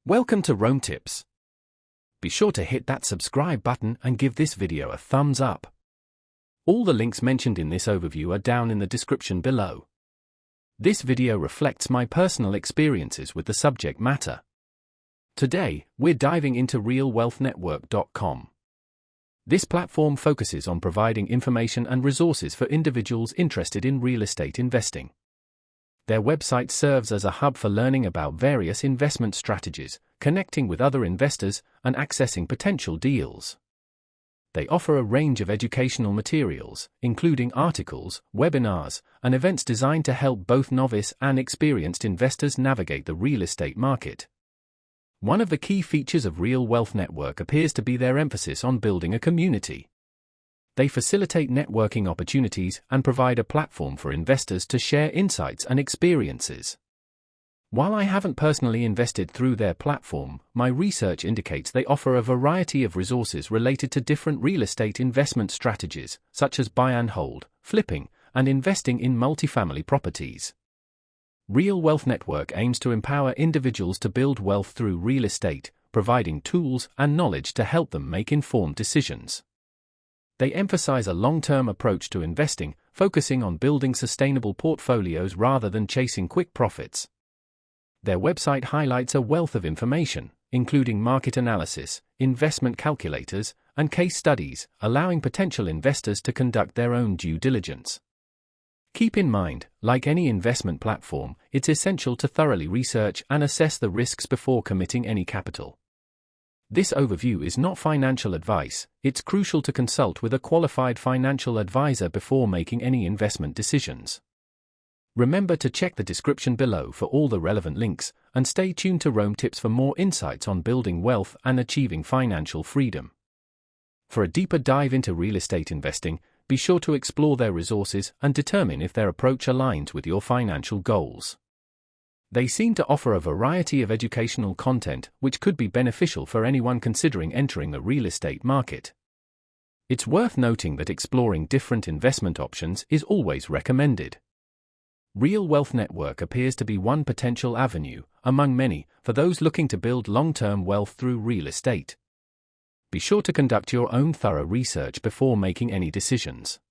Welcome to Rome Tips. Be sure to hit that subscribe button and give this video a thumbs up. All the links mentioned in this overview are down in the description below. This video reflects my personal experiences with the subject matter. Today, we're diving into RealWealthNetwork.com. This platform focuses on providing information and resources for individuals interested in real estate investing. Their website serves as a hub for learning about various investment strategies, connecting with other investors, and accessing potential deals. They offer a range of educational materials, including articles, webinars, and events designed to help both novice and experienced investors navigate the real estate market. One of the key features of Real Wealth Network appears to be their emphasis on building a community. They facilitate networking opportunities and provide a platform for investors to share insights and experiences. While I haven't personally invested through their platform, my research indicates they offer a variety of resources related to different real estate investment strategies, such as buy and hold, flipping, and investing in multifamily properties. Real Wealth Network aims to empower individuals to build wealth through real estate, providing tools and knowledge to help them make informed decisions. They emphasize a long-term approach to investing, focusing on building sustainable portfolios rather than chasing quick profits. Their website highlights a wealth of information, including market analysis, investment calculators, and case studies, allowing potential investors to conduct their own due diligence. Keep in mind, like any investment platform, it's essential to thoroughly research and assess the risks before committing any capital. This overview is not financial advice. It's crucial to consult with a qualified financial advisor before making any investment decisions. Remember to check the description below for all the relevant links, and stay tuned to Rome Tips for more insights on building wealth and achieving financial freedom. For a deeper dive into real estate investing, be sure to explore their resources and determine if their approach aligns with your financial goals. They seem to offer a variety of educational content which could be beneficial for anyone considering entering the real estate market. It's worth noting that exploring different investment options is always recommended. Real Wealth Network appears to be one potential avenue, among many, for those looking to build long-term wealth through real estate. Be sure to conduct your own thorough research before making any decisions.